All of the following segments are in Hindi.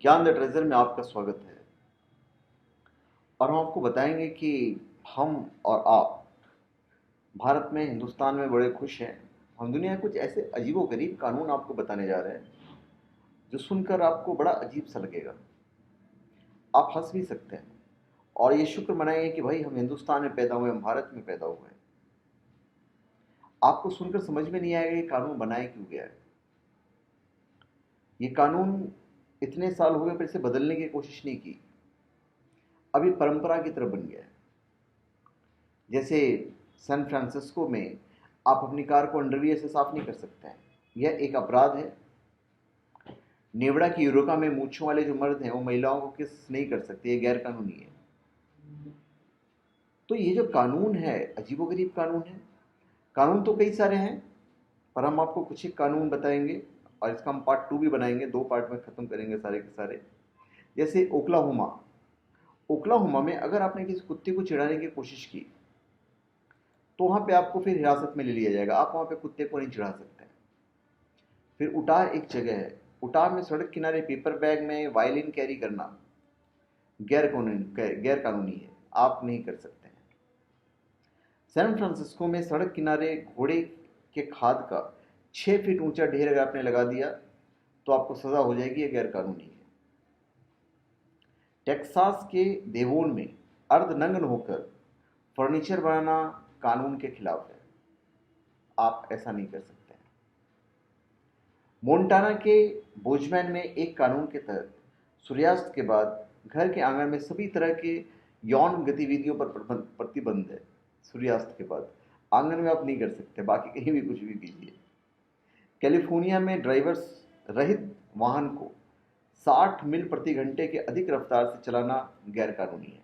ज्ञान द ट्रेजर में आपका स्वागत है। और हम आपको बताएंगे कि हम और आप भारत में, हिंदुस्तान में बड़े खुश हैं। हम दुनिया के कुछ ऐसे अजीबोगरीब कानून आपको बताने जा रहे हैं जो सुनकर आपको बड़ा अजीब सा लगेगा। आप हंस भी सकते हैं और ये शुक्र मनाएंगे कि भाई हम हिंदुस्तान में पैदा हुए, हम भारत में पैदा हुए हैं। आपको सुनकर समझ में नहीं आएगा ये कानून बनाया क्यों गया है। ये कानून इतने साल हो गए पर इसे बदलने की कोशिश नहीं की, अभी परंपरा की तरफ बन गया है। जैसे सैन फ्रांसिस्को में आप अपनी कार को अंडरवियर से साफ नहीं कर सकते हैं, यह एक अपराध है। नेवड़ा की यूरोका में मूंछों वाले जो मर्द हैं वो महिलाओं को किस नहीं कर सकते, ये गैर कानूनी है। तो ये जो कानून है अजीबोगरीब कानून है। कानून तो कई सारे हैं पर हम आपको कुछ एक कानून बताएंगे और इसका हम पार्ट 2 भी बनाएंगे, 2 पार्ट में खत्म करेंगे सारे के सारे। जैसे ओक्लाहोमा, ओक्लाहोमा में अगर आपने किसी कुत्ते को चिढ़ाने की कोशिश की तो वहां पे आपको फिर हिरासत में ले लिया जाएगा, आप वहां पे कुत्ते को नहीं चिढ़ा सकते। फिर उटाह एक जगह है, उटाह में सड़क किनारे पेपर बैग में वायलिन कैरी करना गैर कानूनी है, आप नहीं कर सकते हैं। सैन फ्रांसिस्को में सड़क किनारे घोड़े के खाद का 6 फीट ऊंचा ढेर अगर आपने लगा दिया तो आपको सजा हो जाएगी, यह गैर कानूनी है। टेक्सास के देवोन में अर्धनग्न होकर फर्नीचर बनाना कानून के खिलाफ है, आप ऐसा नहीं कर सकते हैं। मोन्टाना के बोजमैन में एक कानून के तहत सूर्यास्त के बाद घर के आंगन में सभी तरह के यौन गतिविधियों पर प्रतिबंध है। सूर्यास्त के बाद आंगन में आप नहीं कर सकते, बाकी कहीं भी कुछ भी कीजिए। कैलिफोर्निया में ड्राइवर्स रहित वाहन को 60 मील प्रति घंटे के अधिक रफ्तार से चलाना गैर कानूनी है।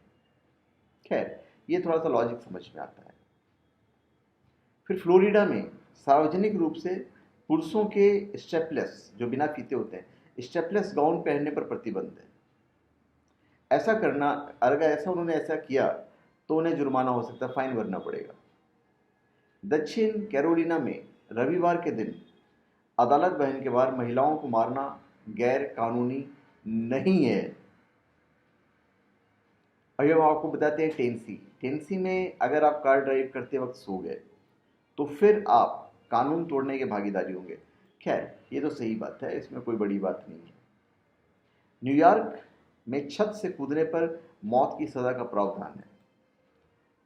खैर, ये थोड़ा सा लॉजिक समझ में आता है। फिर फ्लोरिडा में सार्वजनिक रूप से पुरुषों के स्टेपलेस, जो बिना फीते होते हैं, स्टेपलेस गाउन पहनने पर प्रतिबंध है। ऐसा करना, अगर ऐसा उन्होंने ऐसा किया तो उन्हें जुर्माना हो सकता है, फाइन भरना पड़ेगा। दक्षिण कैरोलिना में रविवार के दिन अदालत भवन के बाहर महिलाओं को मारना गैर कानूनी नहीं है। अभी हम आपको बताते हैं टेनेसी। टेनेसी में अगर आप कार ड्राइव करते वक्त सो गए तो फिर आप कानून तोड़ने के भागीदारी होंगे। खैर, ये तो सही बात है, इसमें कोई बड़ी बात नहीं है। न्यूयॉर्क में छत से कूदने पर मौत की सजा का प्रावधान है।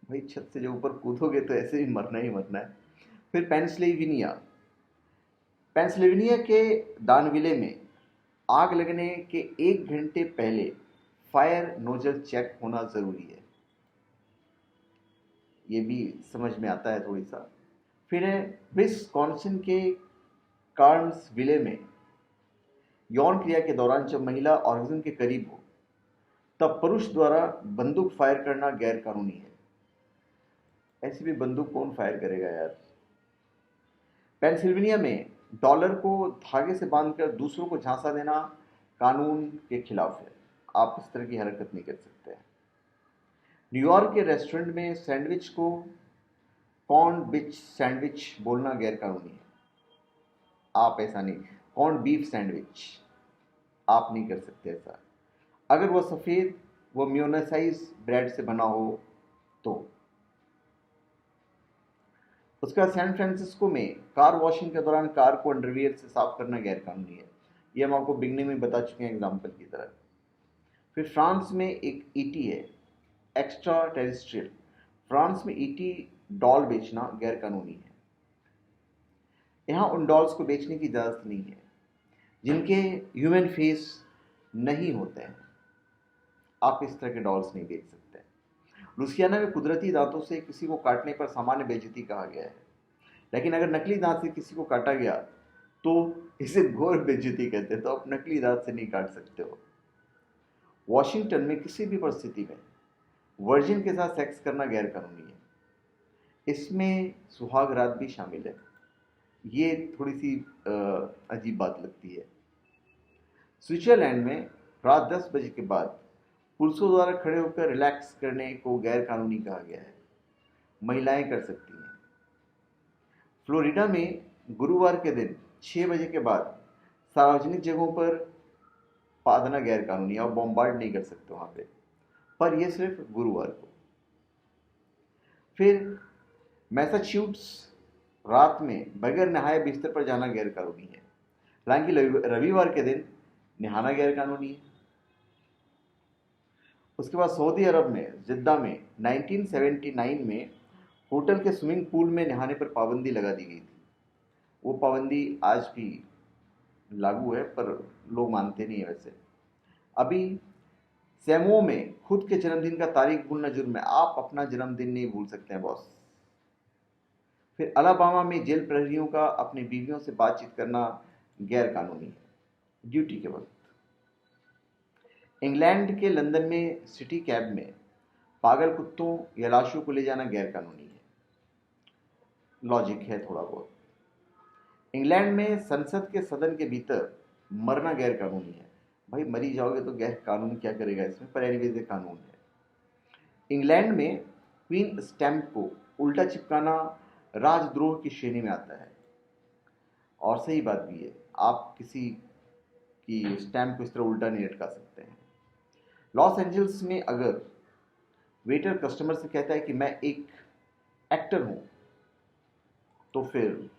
भाई, छत से जब ऊपर कूदोगे तो ऐसे भी मरना ही मरना है। फिर पेंसिल्वेनिया, पेंसिल्वेनिया के दानविले में आग लगने के 1 घंटे पहले फायर नोजल चेक होना जरूरी है, ये भी समझ में आता है थोड़ी सा। फिर है विस्कॉन्सिन के कार्न्सविले में यौन क्रिया के दौरान जब महिला ऑर्गेज्म के करीब हो तब पुरुष द्वारा बंदूक फायर करना गैर कानूनी है। ऐसी भी बंदूक कौन फायर करेगा यार। पेंसिल्वेनिया में डॉलर को धागे से बांधकर दूसरों को झांसा देना कानून के खिलाफ है, आप इस तरह की हरकत नहीं कर सकते हैं। न्यूयॉर्क के रेस्टोरेंट में सैंडविच को कॉर्न बिच सैंडविच बोलना गैर कानूनी है, आप ऐसा नहीं। कॉर्न बीफ सैंडविच आप नहीं कर सकते ऐसा, अगर वह सफ़ेद व म्योनासाइज ब्रेड से बना हो तो। उसका सैन फ्रांसिस्को में कार वॉशिंग के दौरान कार को अंडरवियर से साफ करना गैर कानूनी है, ये हम आपको बिगनिंग में बता चुके हैं एग्जाम्पल की तरह। फिर फ्रांस में एक ईटी है, एक्स्ट्रा टेरिस्ट्रियल। फ्रांस में ईटी डॉल बेचना गैर कानूनी है। यहाँ उन डॉल्स को बेचने की इजाज़त नहीं है जिनके ह्यूमन फेस नहीं होते हैं, आप इस तरह के डॉल्स नहीं बेच सकते। लुसियाना में कुदरती दांतों से किसी को काटने पर सामान्य बेइज्जती कहा गया है, लेकिन अगर नकली दांत से किसी को काटा गया तो इसे घोर बेइज्जती कहते हैं, तो आप नकली दांत से नहीं काट सकते हो। वॉशिंगटन में किसी भी परिस्थिति में वर्जिन के साथ सेक्स करना गैर कानूनी है, इसमें सुहाग रात भी शामिल है। ये थोड़ी सी अजीब बात लगती है। स्विट्जरलैंड में रात 10 बजे के बाद पुरुषों द्वारा खड़े होकर रिलैक्स करने को गैर कानूनी कहा गया है, महिलाएं कर सकती हैं। फ्लोरिडा में गुरुवार के दिन 6 बजे के बाद सार्वजनिक जगहों पर पादना गैर कानूनी है, आप बॉम्बार्ड नहीं कर सकते वहां पे, पर यह सिर्फ गुरुवार को। फिर मैसाच्यूट्स रात में बगैर नहाए बिस्तर पर जाना गैर कानूनी है, हालांकि रविवार के दिन नहाना गैर कानूनी है। उसके बाद सऊदी अरब में जिद्दा में 1979 में होटल के स्विमिंग पूल में नहाने पर पाबंदी लगा दी गई थी। वो पाबंदी आज भी लागू है, पर लोग मानते नहीं है वैसे। अभी सैमो में खुद के जन्मदिन का तारीख भूलना जुर्म है, आप अपना जन्मदिन नहीं भूल सकते हैं बॉस। फिर अलाबामा में जेल प्रहरियों का अपनी बीवियों से बातचीत करना गैर कानूनी है ड्यूटी के वक्त। इंग्लैंड के लंदन में सिटी कैब में पागल कुत्तों या लाशों को ले जाना गैर कानूनी है। लॉजिक है थोड़ा बहुत। इंग्लैंड में संसद के सदन के भीतर मरना गैर कानूनी है। भाई मरी जाओगे तो गैर कानून क्या करेगा इसमें, पर एनीवेज ये कानून है। इंग्लैंड में क्वीन स्टैम्प को उल्टा चिपकाना राजद्रोह की श्रेणी में आता है, और सही बात भी है, आप किसी की स्टैम्प को इस तरह उल्टा नहीं लटका सकते हैं। लॉस एंजल्स में अगर वेटर कस्टमर से कहता है कि मैं एक एक्टर हूं, तो फिर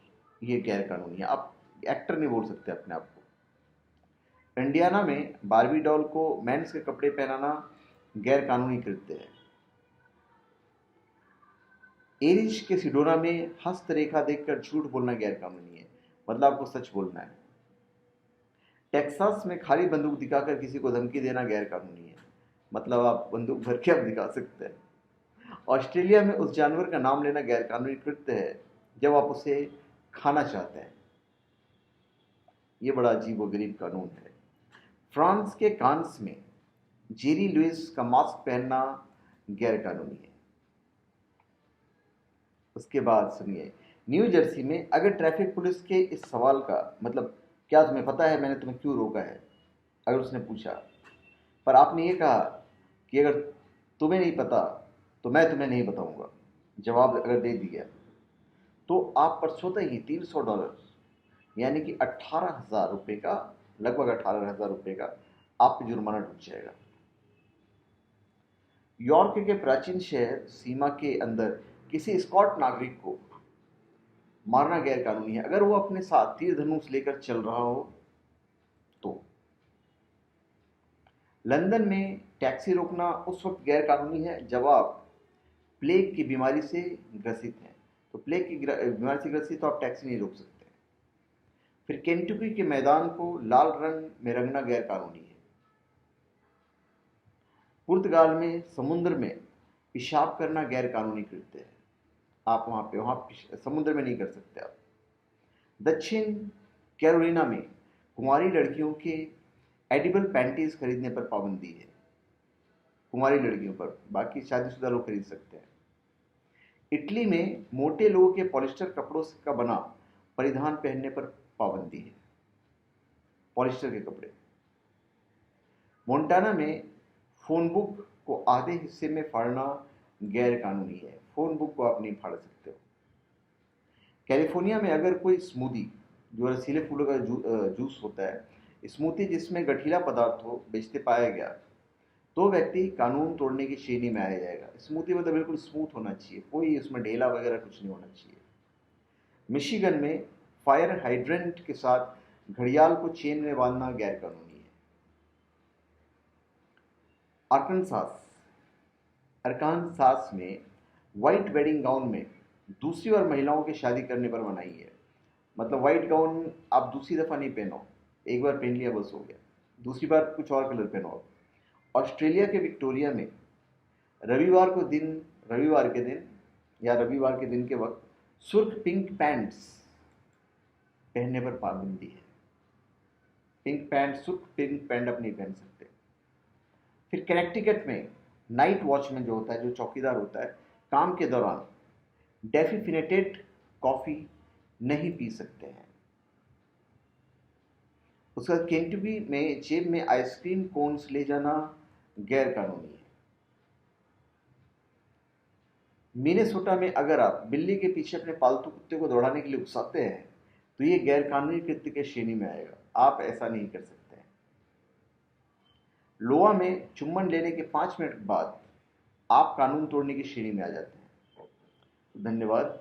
ये गैर कानूनी है, आप एक्टर नहीं बोल सकते अपने आप को। इंडियाना में बारबी डॉल को मेंस के कपड़े पहनाना गैर कानूनी कृत्य है। एरिश के सिडोना में हस्तरेखा देखकर झूठ बोलना गैर कानूनी है, मतलब आपको सच बोलना है। टेक्सास में खाली बंदूक दिखाकर किसी को धमकी देना गैर कानूनी है, मतलब आप बंदूक भर के आप दिखा सकते हैं। ऑस्ट्रेलिया में उस जानवर का नाम लेना गैर कानूनी कृत्य है जब आप उसे खाना चाहते हैं। यह बड़ा अजीब व गरीब कानून है। फ्रांस के कांस में जेरी लुइस का मास्क पहनना गैर कानूनी है। उसके बाद सुनिए, न्यू जर्सी में अगर ट्रैफिक पुलिस के इस सवाल का मतलब क्या तुम्हें पता है मैंने तुम्हें क्यों रोका है, अगर उसने पूछा, पर आपने ये कहा कि अगर तुम्हें नहीं पता तो मैं तुम्हें नहीं बताऊंगा, जवाब अगर दे दिया, तो आप पर स्वतः ही $300 यानी कि 18,000 रुपये का, लगभग 18,000 रुपये का आप पे जुर्माना टूट जाएगा। यॉर्क के प्राचीन शहर सीमा के अंदर किसी स्कॉट नागरिक को मारना गैर कानूनी है अगर वो अपने साथ तीर धनुष लेकर चल रहा हो तो। लंदन में टैक्सी रोकना उस वक्त गैर कानूनी है जब आप प्लेग की बीमारी से ग्रसित हैं, तो प्लेग की बीमारी से ग्रसित तो आप टैक्सी नहीं रोक सकते। फिर केंटुकी के मैदान को लाल रंग में रंगना गैर कानूनी है। पुर्तगाल में समुद्र में पेशाब करना गैर कानूनी कृत्य है, आप वहां समुद्र में नहीं कर सकते आप। दक्षिण कैरोलिना में कुंवारी लड़कियों के एडिबल पैंटीज खरीदने पर पाबंदी है, कुंवारी लड़कियों पर, बाकी शादीशुदा लोग खरीद सकते हैं। इटली में मोटे लोगों के पॉलिस्टर कपड़ों का बना परिधान पहनने पर पाबंदी है, पॉलिस्टर के कपड़े। मोंटाना में फोन बुक को आधे हिस्से में फाड़ना गैर कानूनी है, फोन बुक को आप नहीं फाड़ सकते हो। कैलिफोर्निया में अगर कोई स्मूदी, जो रसीले फूलों का जूस होता है, स्मूदी जिसमें गठीला पदार्थ हो, बेचते पाया गया तो व्यक्ति कानून तोड़ने की श्रेणी में आया जाएगा। स्मूदी मतलब बिल्कुल स्मूथ होना चाहिए, कोई उसमें ढेला वगैरह कुछ नहीं होना चाहिए। मिशिगन में फायर हाइड्रेंट के साथ घड़ियाल को चेन में बांधना गैर कानूनी है। अरकानसास में व्हाइट वेडिंग गाउन में दूसरी बार महिलाओं की शादी करने पर मनाही है, मतलब व्हाइट गाउन आप दूसरी दफा नहीं पहनो, एक बार पहन लिया बस हो गया, दूसरी बार कुछ और कलर पहनो आप। ऑस्ट्रेलिया के विक्टोरिया में रविवार के दिन के वक्त सुर्ख पिंक पैंट्स पहनने पर पाबंदी है। सुर्ख पिंक पैंट आप नहीं पहन सकते। फिर कनेक्टिकट में नाइट वॉचमैन जो होता है, जो चौकीदार होता है, काम के दौरान डेफिनेटेड कॉफी नहीं पी सकते हैं। उसके बाद केंटकी में जेब में आइसक्रीम कोन्स ले जाना गैर कानूनी है। मिनेसोटा में अगर आप बिल्ली के पीछे अपने पालतू कुत्ते को दौड़ाने के लिए उकसाते हैं तो ये गैर कानूनी कृत्य के श्रेणी में आएगा, आप ऐसा नहीं कर सकते हैं। लोआ में चुम्बन लेने के 5 मिनट बाद आप कानून तोड़ने की श्रेणी में आ जाते हैं। धन्यवाद।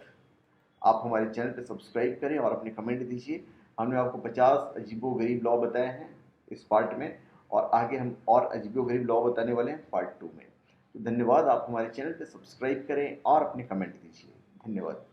आप हमारे चैनल पर सब्सक्राइब करें और अपने कमेंट दीजिए। हमने आपको 50 अजीबोगरीब लॉ बताए हैं इस पार्ट में, और आगे हम और अजीबोगरीब लॉ बताने वाले हैं पार्ट 2 में। तो धन्यवाद। आप हमारे चैनल पर सब्सक्राइब करें और अपने कमेंट दीजिए। धन्यवाद।